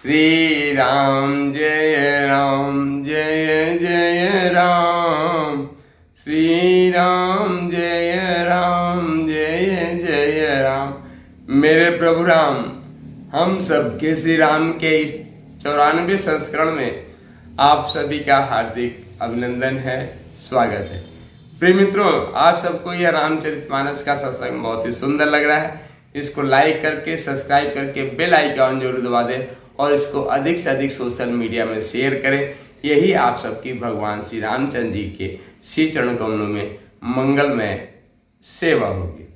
श्री राम जय जय राम, श्री राम जय जय राम। मेरे प्रभु राम, हम सबके श्री राम के इस 94वें संस्करण में आप सभी का हार्दिक अभिनंदन है, स्वागत है। प्रिय मित्रों, आप सबको यह रामचरितमानस का सत्संग बहुत ही सुंदर लग रहा है। इसको लाइक करके, सब्सक्राइब करके बेल आइकॉन जरूर दबा दें और इसको अधिक से अधिक सोशल मीडिया में शेयर करें। यही आप सबकी भगवान श्री रामचंद्र जी के श्री चरण कमलों में मंगलमय सेवा होगी।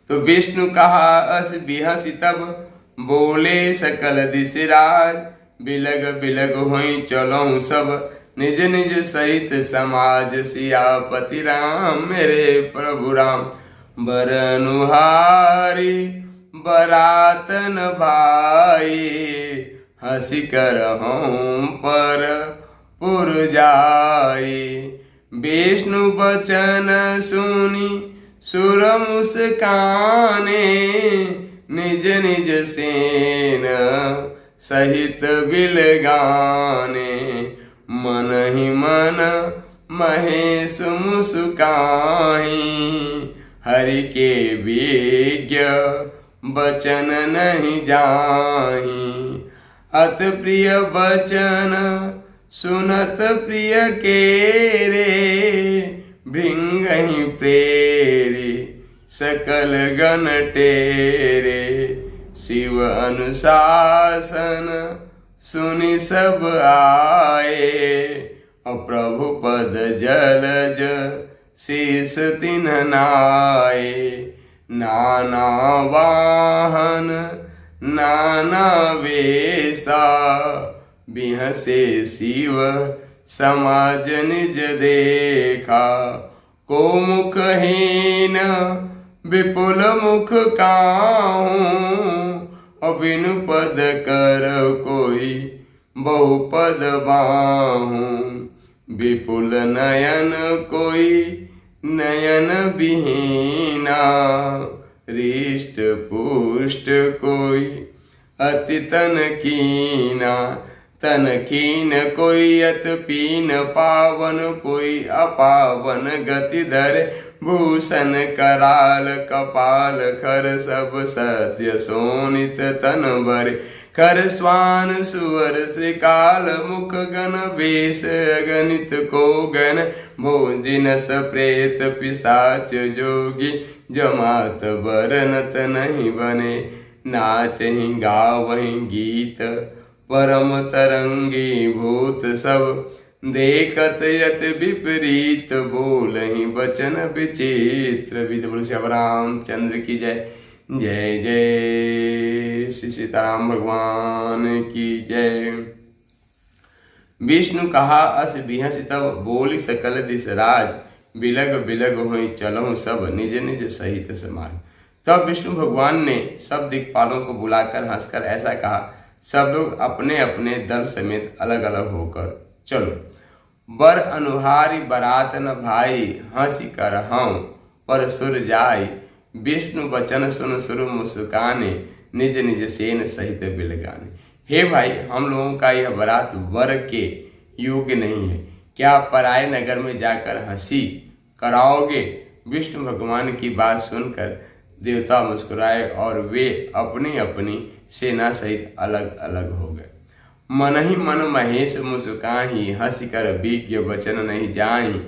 तो विष्णु कहा अस बिहसि तब, बोले सकल दिस राज। बिलग बिलग होई चलो सब, निज निज सहित समाज। सियापति राम मेरे प्रभु राम, बरनुहारी बरातन भाई। हंसी कर हम पर पुर जाई। विष्णु बचन सुनी सुर मुस्काने, निज निज सेन सहित बिलगाने। मन ही मन महेश मुस्काई, हरि के विज्ञ बचन नहीं जाही। अत प्रिय बचन सुनत प्रिय के रे। भृंगहि प्रेरे सकल गण टेरे। शिव अनुशासन सुनि सब आए। प्रभु पद जलज शीस तिन्ह नाए। नाना वाहन नाना वेशा, बिहसे शिव समाज निज देखा। को मुखहीन विपुल मुख काहूँ। बिनु पद कर कोई बहुपद बाहूँ। विपुल नयन कोई नयन विहीना। रिष्ट पुष्ट कोई अति तन कीना। तन कीन कोई अत पीन पावन। कोई अपावन गति धरे भूषण कराल। कपाल खर सब सत्य शोणित तन भरे। खर स्वान सुअर श्रीकाल मुख गण वेश। अगणित को गण भोजिनस प्रेत पिशाच जोगी। जमात बरनत नहीं बने, नाचहि गावहि गीत। परम तरंगी भूत सब, देखत यत विपरीत। बोलहि बचन विचित्र। विद बोल श्री रामचंद्र की जय। जय जय श्री सीताराम भगवान की जय। विष्णु कहा अस बिहसि तब, बोली सकल दिस राज। बिलग बिलग होई चलहु सब, निज निज सहित समाज। तब विष्णु भगवान ने सब दिक्पालों को बुलाकर हंसकर ऐसा कहा, सब लोग अपने अपने दल समेत अलग अलग होकर चलो। बर अनुहारी बरात न भाई। हंसी कर हम पर सुर जाई। विष्णु बचन सुन सुर मुस्काने, निज निज सेन सहित बिलगाने। हे भाई, हम लोगों का यह बारात वर के योग्य नहीं है। क्या पराये नगर में जाकर हंसी कराओगे? विष्णु भगवान की बात सुनकर देवता मुस्कुराए और वे अपनी अपनी सेना सहित अलग अलग हो गए। मन ही मन महेश मुस्काही। हंसी कर विज्ञ बचन नहीं जाही।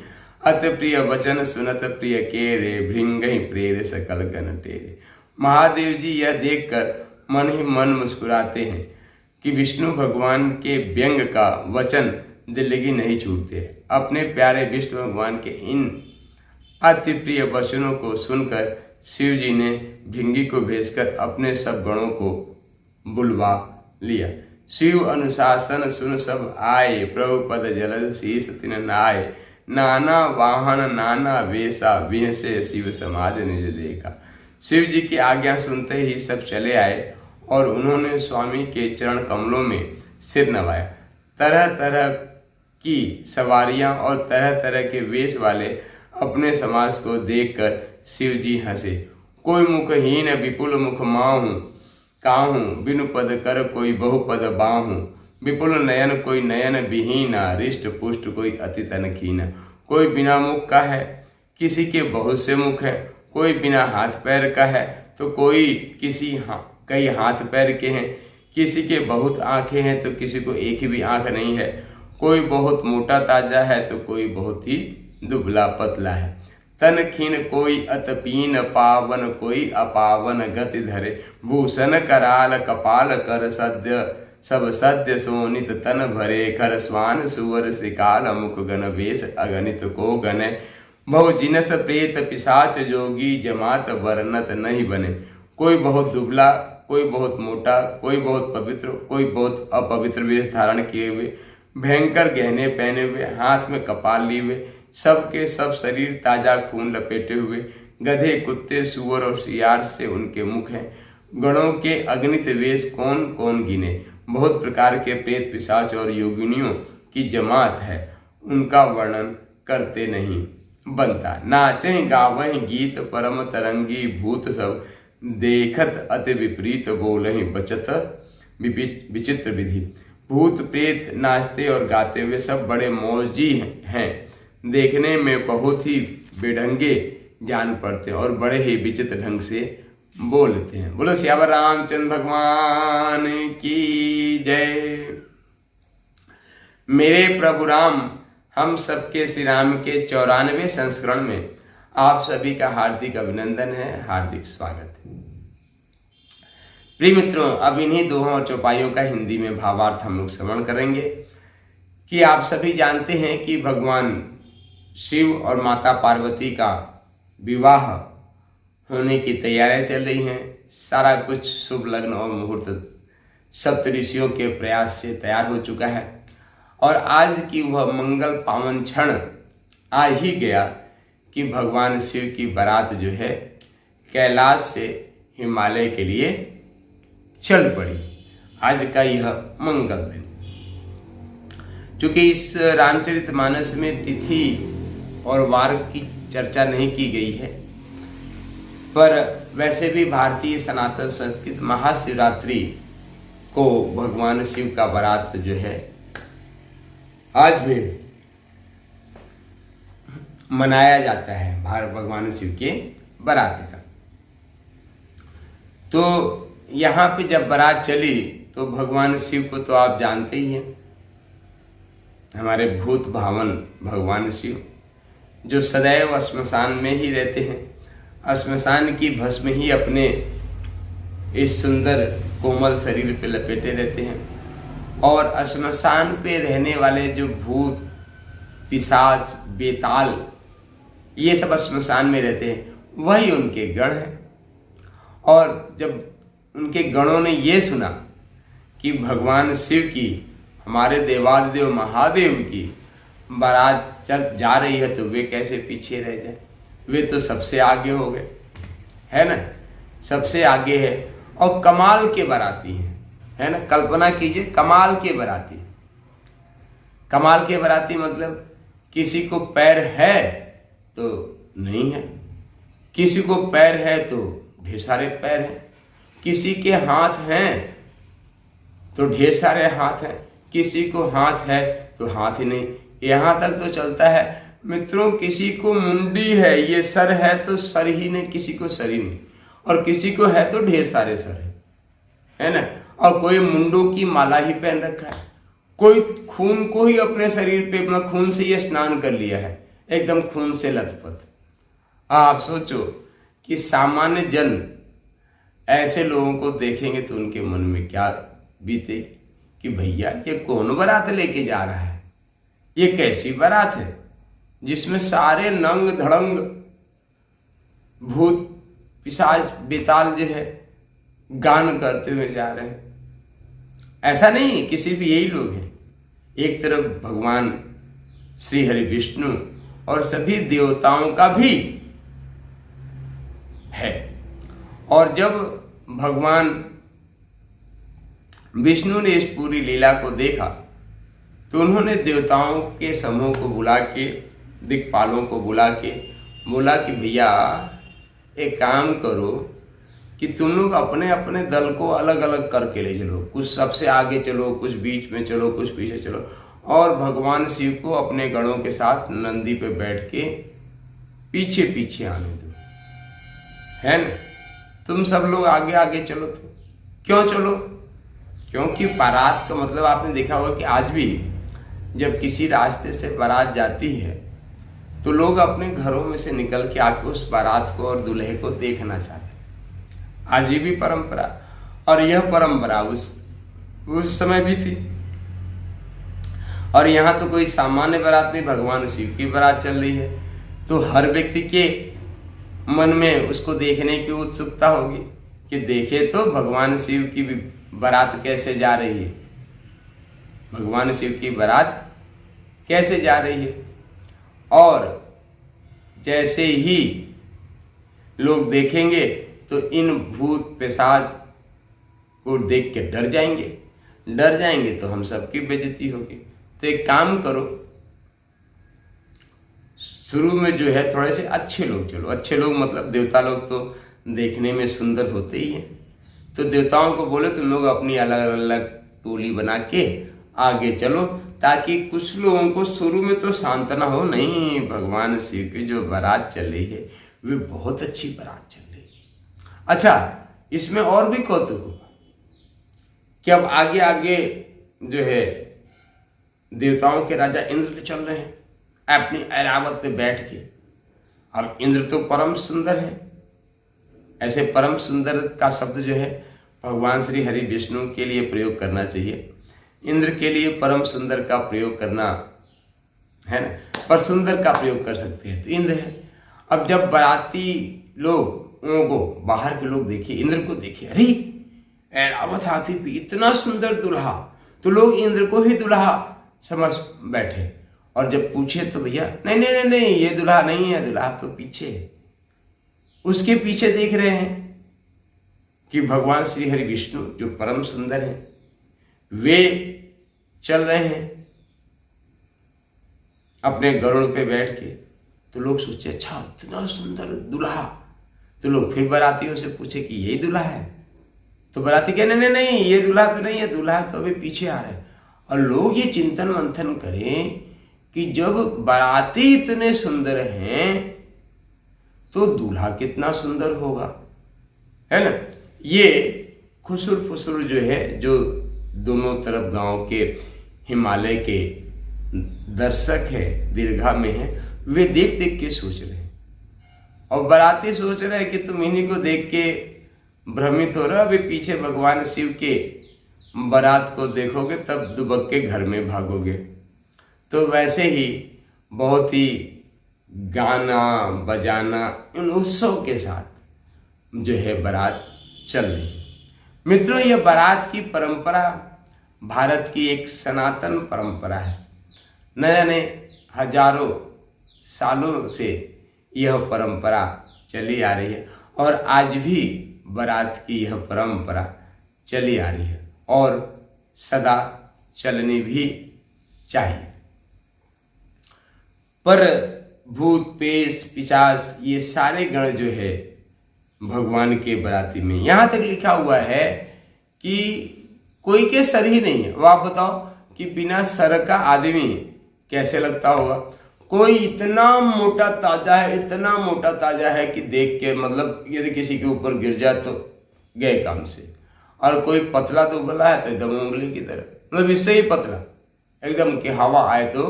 अत प्रिय बचन सुनत प्रिय के रे। भृंगहि प्रेरे सकल गण टेरे। महादेव जी यह देखकर मन ही मन मुस्कुराते हैं कि विष्णु भगवान के व्यंग का वचन दिल की नहीं छूटते। अपने प्यारे विष्णु भगवान के इन अति प्रिय वचनों को सुनकर शिव जी ने भृंगी को भेजकर अपने सब गणों को बुलवा लिया। शिव अनुशासन सुन सब आए। प्रभु पद जलद शीस तिन्ह नाए। नाना वाहन नाना वेशा, बिहसे शिव समाज निज देखा। शिव जी की आज्ञा सुनते ही सब चले आए और उन्होंने स्वामी के चरण कमलों में सिर नवाया। तरह तरह की सवारियां और तरह तरह के वेश वाले अपने समाज को देखकर शिव जी हंसे। कोई मुखहीन विपुल मुख माहूँ। काहू, बिनु पद कर कोई बहुपद बाहू, विपुल नयन कोई नयन विहीना, रिष्ट पुष्ट कोई अति तन कीना। कोई बिना मुख का है, किसी के बहुत से मुख है, कोई बिना हाथ पैर का है, तो कोई कई हाथ पैर के हैं, किसी के बहुत आंखें हैं तो किसी को एक भी आंख नहीं है, कोई बहुत मोटा ताजा है तो कोई बहुत ही दुबला पतला है। तन खीन कोई अतपीन, पावन कोई अपावन, गति धरे भूषण कराल, कपाल कर सद्य सब सद्य सोनित तन भरे, कर स्वान सुवर श्रीकाल, मुख गण वेश अगणित को गणे, बहु जिनस प्रेत पिशाच जोगी, जमात वर्णत नहीं बने। कोई बहुत दुबला, कोई बहुत मोटा, कोई बहुत पवित्र, कोई बहुत अपवित्र वेश धारण किए हुए, भयंकर गहने पहने हुए, हाथ में कपाल लिए हुए, सबके सब शरीर ताजा खून लपेटे हुए, गधे कुत्ते सूअर और सियार से उनके मुख हैं। गणों के अगणित वेश कौन कौन गिने, बहुत प्रकार के प्रेत पिशाच और योगिनियों की जमात है, उनका वर्णन करते नहीं बनता। नाचें गावहीं गीत परम तरंगी, भूत सब देखत अति विपरीत, बोलहि बचत विचित्र विधि। भूत प्रेत नाचते और गाते हुए सब बड़े मौजी हैं, देखने में बहुत ही बेढंगे जान पड़ते हैं और बड़े ही विचित्र ढंग से बोलते हैं। बोलो श्यावर रामचंद्र भगवान की जय। मेरे प्रभु राम हम सबके श्री राम के 94वें संस्करण में आप सभी का हार्दिक अभिनंदन है, हार्दिक स्वागत है। प्रिय मित्रों, अब इन्हीं दोहों और चौपाइयों का हिंदी में भावार्थ हम लोग श्रवण करेंगे कि आप सभी जानते हैं कि भगवान शिव और माता पार्वती का विवाह होने की तैयारियां चल रही हैं। सारा कुछ शुभ लग्न और मुहूर्त सप्तऋषियों के प्रयास से तैयार हो चुका है और आज की वह मंगल पावन क्षण आ ही गया कि भगवान शिव की बारात जो है कैलाश से हिमालय के लिए चल पड़ी। आज का यह मंगल दिन, चूंकि इस रामचरितमानस में तिथि और वार की चर्चा नहीं की गई है, पर वैसे भी भारतीय सनातन संस्कृत महाशिवरात्रि को भगवान शिव का बारात जो है आज भी मनाया जाता है, भगवान शिव के बारात का। तो यहाँ पे जब बारात चली तो भगवान शिव को तो आप जानते ही हैं, हमारे भूत भावन भगवान शिव जो सदैव श्मशान में ही रहते हैं, श्मशान की भस्म ही अपने इस सुंदर कोमल शरीर पे लपेटे रहते हैं और श्मशान पे रहने वाले जो भूत पिशाच बेताल ये सब श्मशान में रहते हैं, वही उनके गण हैं। और जब उनके गणों ने ये सुना कि भगवान शिव की, हमारे देवादिदेव महादेव की बारात चल जा रही है, तो वे कैसे पीछे रह जाए, वे तो सबसे आगे हो गए, है ना, सबसे आगे है और कमाल के बाराती हैं, है ना। कल्पना कीजिए, कमाल के बाराती। कमाल के बाराती मतलब किसी को पैर है तो नहीं है, किसी को पैर है तो ढेर सारे पैर हैं, किसी के हाथ हैं तो ढेर सारे हाथ हैं, किसी को हाथ है तो हाथ ही नहीं। यहाँ तक तो चलता है मित्रों, किसी को मुंडी है, ये सर है तो सर ही नहीं, किसी को सर ही नहीं, और किसी को है तो ढेर सारे सर है ना। और कोई मुंडों की माला ही पहन रखा है, कोई खून को ही अपने शरीर पे अपना खून से ये स्नान कर लिया है, एकदम खून से लथपथ। आप सोचो कि सामान्य जन ऐसे लोगों को देखेंगे तो उनके मन में क्या बीते कि भैया ये कौन बारात लेके जा रहा है, ये कैसी बारात है जिसमें सारे नंग धड़ंग भूत पिशाच बेताल जो है गान करते हुए जा रहे हैं। ऐसा नहीं, किसी भी यही लोग हैं। एक तरफ भगवान श्री हरि विष्णु और सभी देवताओं का भी है, और जब भगवान विष्णु ने इस पूरी लीला को देखा तो उन्होंने देवताओं के समूह को बुला के, दिक्पालों को बुला के बोला कि भैया एक काम करो कि तुम लोग अपने अपने दल को अलग अलग करके ले चलो, कुछ सबसे आगे चलो, कुछ बीच में चलो, कुछ पीछे चलो, और भगवान शिव को अपने गणों के साथ नंदी पे बैठ के पीछे पीछे आने दो, है ना। तुम सब लोग आगे आगे चलो। तो क्यों चलो? क्योंकि बारात का मतलब आपने देखा होगा कि आज भी जब किसी रास्ते से बारात जाती है तो लोग अपने घरों में से निकल के आके उस बारात को और दूल्हे को देखना चाहते हैं। आज ये भी परंपरा, और यह परंपरा उस समय भी थी। और यहाँ तो कोई सामान्य बारात नहीं, भगवान शिव की बारात चल रही है, तो हर व्यक्ति के मन में उसको देखने की उत्सुकता होगी कि देखे तो भगवान शिव की बारात कैसे जा रही है, भगवान शिव की बारात कैसे जा रही है। और जैसे ही लोग देखेंगे तो इन भूत पिशाच को देख के डर जाएंगे तो हम सबकी बेइज्जती होगी। तो एक काम करो, शुरू में जो है थोड़े से अच्छे लोग चलो। अच्छे लोग मतलब देवता लोग तो देखने में सुंदर होते ही हैं, तो देवताओं को बोले तुम लोग अपनी अलग अलग टोली बना के आगे चलो, ताकि कुछ लोगों को शुरू में तो सांत्वना हो, नहीं भगवान शिव की जो बारात चल रही है वे बहुत अच्छी बारात चल रही है। अच्छा, इसमें और भी कौतुक हुआ कि अब आगे आगे जो है देवताओं के राजा इंद्र चल रहे हैं अपनी ऐरावत पे बैठ के। और इंद्र तो परम सुंदर है। ऐसे परम सुंदर का शब्द जो है भगवान श्री हरि विष्णु के लिए प्रयोग करना चाहिए। इंद्र के लिए परम सुंदर का प्रयोग करना है ना, पर सुंदर का प्रयोग कर सकते हैं तो इंद्र है। अब जब बाराती लोगों को बाहर के लोग देखे, इंद्र को देखे, अरे ऐरावत हाथी पे इतना सुंदर दुल्हा, तो लोग इंद्र को ही दुल्हा समझ बैठे। और जब पूछे तो भैया नहीं नहीं नहीं नहीं, ये दुल्हा नहीं है, दुल्हा तो पीछे है। उसके पीछे देख रहे हैं कि भगवान श्री हरि विष्णु जो परम सुंदर हैं वे चल रहे हैं अपने गरुड़ पे बैठ के। तो लोग सोचे अच्छा इतना सुंदर दुल्हा, तो लोग फिर बारातियों से पूछे कि यही दुल्हा है, तो बाराती कहने नहीं नहीं ये दुल्हा तो नहीं है, दुल्हा तो अभी पीछे आ रहा है। और लोग ये चिंतन मंथन करें कि जब बाराती इतने सुंदर हैं तो दूल्हा कितना सुंदर होगा, है ना। ये खुसुर फुसुर जो है, जो दोनों तरफ गांव के हिमालय के दर्शक है, दीर्घा में है, वे देख देख के सोच रहे हैं। और बाराती सोच रहे हैं कि तुम इन्हीं को देख के भ्रमित हो रहा, अभी पीछे भगवान शिव के बारात को देखोगे तब दुबक के घर में भागोगे। तो वैसे ही बहुत ही गाना बजाना इन उत्सव के साथ जो है बारात चल रही है। मित्रों, यह बारात की परंपरा भारत की एक सनातन परंपरा है। न जाने हजारों सालों से यह परंपरा चली आ रही है और आज भी बारात की यह परंपरा चली आ रही है और सदा चलनी भी चाहिए। पर भूत पेश पिशाच ये सारे गण जो है भगवान के बाराती में, यहाँ तक लिखा हुआ है कि कोई के सर ही नहीं है। वो आप बताओ कि बिना सर का आदमी कैसे लगता होगा। कोई इतना मोटा ताजा है, इतना मोटा ताजा है कि देख के मतलब यदि किसी के ऊपर गिर जाए तो गए काम से। और कोई पतला तो बोला है तो एकदम उंगली की तरह, मतलब इससे ही पतला एकदम कि हवा आए तो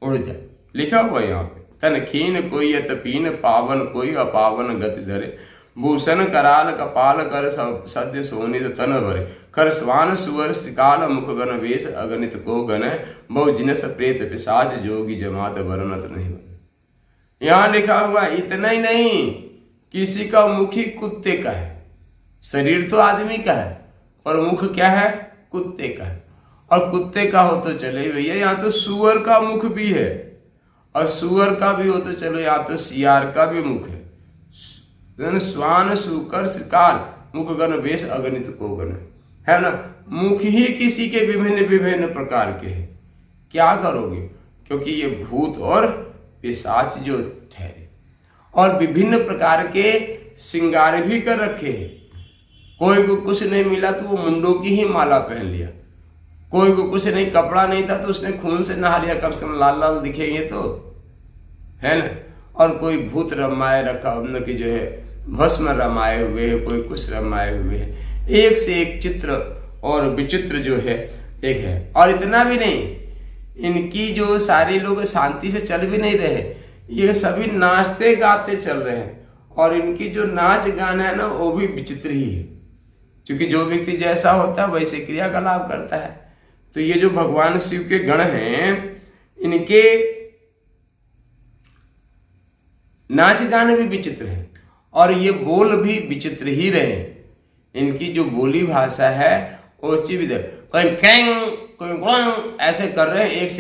उड़ जाए। लिखा हुआ यहाँ पे, तन खीन कोई यत पीन, पावन कोई अपावन गति धरे, भूषण कराल कपाल कर सद्य सोनित तन भरे, कर स्वान सुअर श्रीकाल मुख गण वेश, अगणित को गण बहु जिनस प्रेत पिशाच, जोगी जमात वर्णत नहीं बने। यहाँ लिखा हुआ इतना ही नहीं, किसी का मुख ही कुत्ते का है। शरीर तो आदमी का है और मुख क्या है, कुत्ते का है। और कुत्ते का हो तो चले भैया, यहाँ तो सुअर का मुख भी है, और सुअर का भी हो तो चलो यहाँ तो सियार का भी मुख है। स्वान सुकर श्रीकाल मुख गण वेश, अगणित को गण, है ना। मुख ही किसी के विभिन्न विभिन्न प्रकार के हैं। क्या करोगे, क्योंकि ये भूत और पिशाच जो ठहरे और विभिन्न प्रकार के श्रृंगार भी कर रखे हैं। कोई को कुछ नहीं मिला तो वो मुंडों की ही माला पहन लिया, कोई को कुछ नहीं, कपड़ा नहीं था तो उसने खून से नहा लिया, कम से कम लाल लाल दिखेंगे तो, है ना। और कोई भूत रमाए रखा, मतलब कि जो है भस्म रमाए हुए है, कोई कुछ रमाए हुए है, एक से एक चित्र और विचित्र जो है एक है। और इतना भी नहीं, इनकी जो सारे लोग शांति से चल भी नहीं रहे, ये सभी नाचते गाते चल रहे हैं। और इनकी जो नाच गाना है ना वो भी विचित्र ही है, क्योंकि जो व्यक्ति जैसा होता है वैसे क्रियाकलाप करता है। तो ये जो भगवान शिव के गण हैं, इनके नाच गाने भी विचित्र हैं और ये बोल भी विचित्र ही रहे। इनकी जो बोली भाषा है वो चिविधर, कोई कैंग कोई ग्वांग ऐसे कर रहे हैं, एक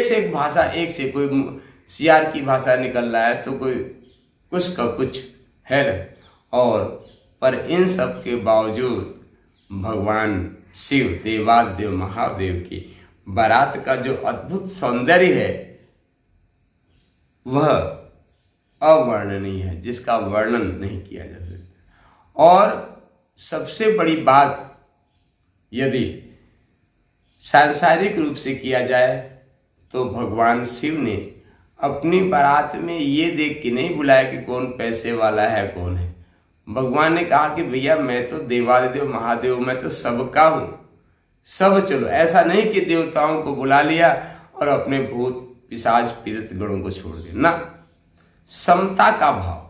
से एक भाषा, एक से कोई सियार की भाषा निकल रहा है तो कोई कुछ का कुछ है ना। और पर इन सब के बावजूद भगवान शिव देवादेव महादेव की बारात का जो अद्भुत सौंदर्य है वह अवर्णनीय है, जिसका वर्णन नहीं किया जा सकता। और सबसे बड़ी बात, यदि सांसारिक रूप से किया जाए तो भगवान शिव ने अपनी बारात में ये देख के नहीं बुलाया कि कौन पैसे वाला है कौन है। भगवान ने कहा कि भैया मैं तो देवादिदेव महादेव, मैं तो सबका हूं, सब चलो। ऐसा नहीं कि देवताओं को बुला लिया और अपने भूत पिशाच पीड़ित गणों को छोड़ दिया ना। समता का भाव,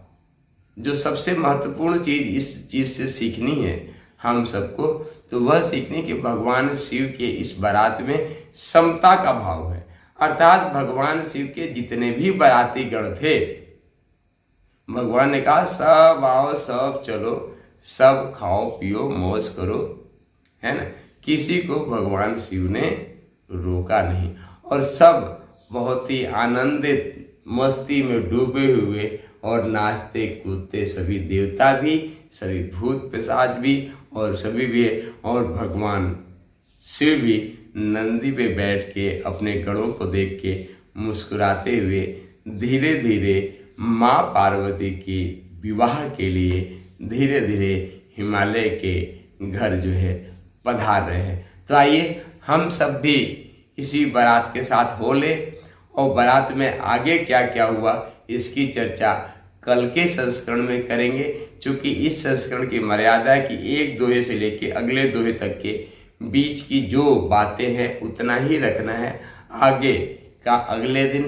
जो सबसे महत्वपूर्ण चीज इस चीज से सीखनी है हम सबको, तो वह सीखने कि भगवान शिव के इस बारात में समता का भाव है। अर्थात भगवान शिव के जितने भी बाराती गण थे, भगवान ने कहा सब आओ, सब चलो, सब खाओ पियो मौज करो, है ना। किसी को भगवान शिव ने रोका नहीं और सब बहुत ही आनंदित मस्ती में डूबे हुए और नाचते कूदते, सभी देवता भी, सभी भूत पिशाच भी और सभी भी, और भगवान शिव भी नंदी पे बैठ के अपने गणों को देख के मुस्कुराते हुए धीरे धीरे माँ पार्वती की विवाह के लिए धीरे धीरे हिमालय के घर जो है पधार रहे हैं। तो आइए हम सब भी इसी बारात के साथ हो ले, और बारात में आगे क्या क्या हुआ इसकी चर्चा कल के संस्करण में करेंगे, क्योंकि इस संस्करण की मर्यादा है कि एक दोहे से लेके अगले दोहे तक के बीच की जो बातें हैं उतना ही रखना है। आगे का अगले दिन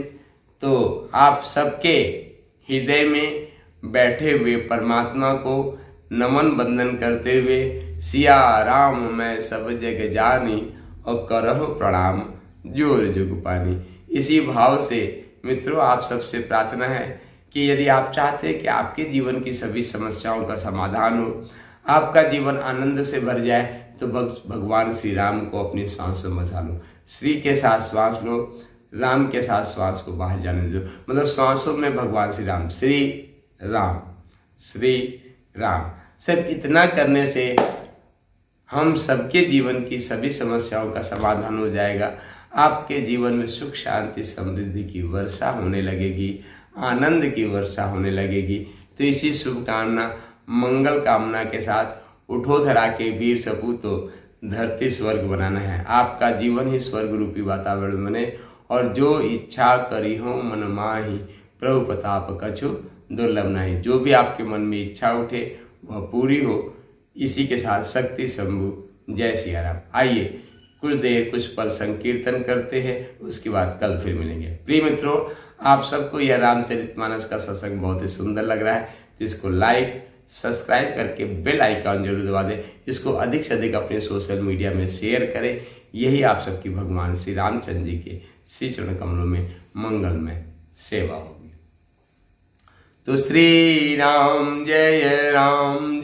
तो आप सबके हृदय में बैठे हुए परमात्मा को नमन बंदन करते हुए सिया राम मैं सब जग जानी और करहु प्रणाम जोर जुग पानी, इसी भाव से मित्रों आप सबसे प्रार्थना है कि यदि आप चाहते हैं कि आपके जीवन की सभी समस्याओं का समाधान हो, आपका जीवन आनंद से भर जाए, तो भगवान श्री राम को अपनी श्वास से बचा लो। श्री के साथ श्वास लो, राम के साथ श्वास को बाहर जाने दो, मतलब श्वासों में भगवान श्री राम, श्री राम। सिर्फ इतना करने से हम सबके जीवन की सभी समस्याओं का समाधान हो जाएगा। आपके जीवन में सुख शांति समृद्धि की वर्षा होने लगेगी, आनंद की वर्षा होने लगेगी। तो इसी शुभकामना मंगल कामना के साथ उठो धरा के वीर सपूतो, धरती स्वर्ग बनाना है। आपका जीवन ही स्वर्ग रूपी वातावरण बने, और जो इच्छा करी हो मन माही, प्रभु प्रताप कछु दुर्लभ नहीं। जो भी आपके मन में इच्छा उठे वह पूरी हो। इसी के साथ शक्ति शंभु, जय सिया राम। आइए कुछ देर कुछ पल संकीर्तन करते हैं, उसके बाद कल फिर मिलेंगे। प्रिय मित्रों, आप सबको यह रामचरितमानस का सत्संग बहुत ही सुंदर लग रहा है, जिसको लाइक सब्सक्राइब करके बेल आइकॉन जरूर दबा दें। इसको अधिक से अधिक अपने सोशल मीडिया में शेयर करें। यही आप सबकी भगवान श्री रामचंद्र जी के श्री चरण कमलों में मंगलमय सेवा होगी। तो श्री राम जय जय राम,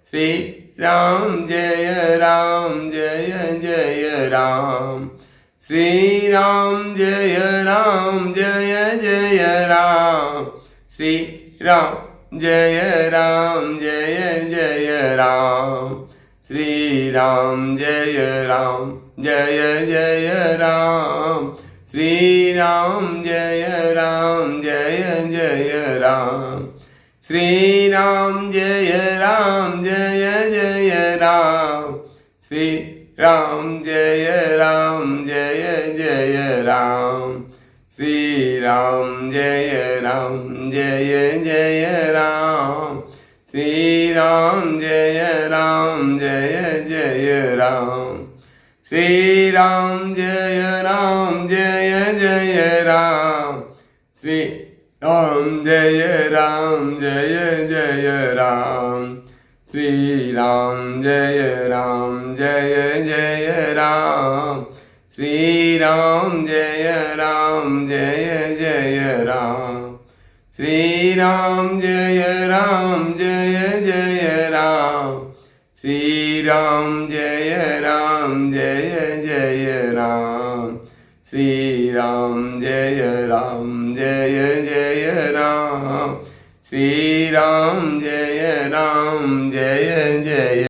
श्री राम जय जय राम, श्री राम जय जय राम, श्री राम जय जय राम, श्री राम जय जय राम, श्री राम जय जय राम, श्री राम जय जय राम, श्री राम जय जय राम, श्री राम जय जय राम, श्री राम जय जय राम, श्री राम जय जय राम, श्री राम जय जय राम, श्री राम जय जय राम, श्री राम जय जय राम, श्री राम जय जय राम, श्री राम जय जय राम, श्री राम जय जय राम, श्री राम जय जय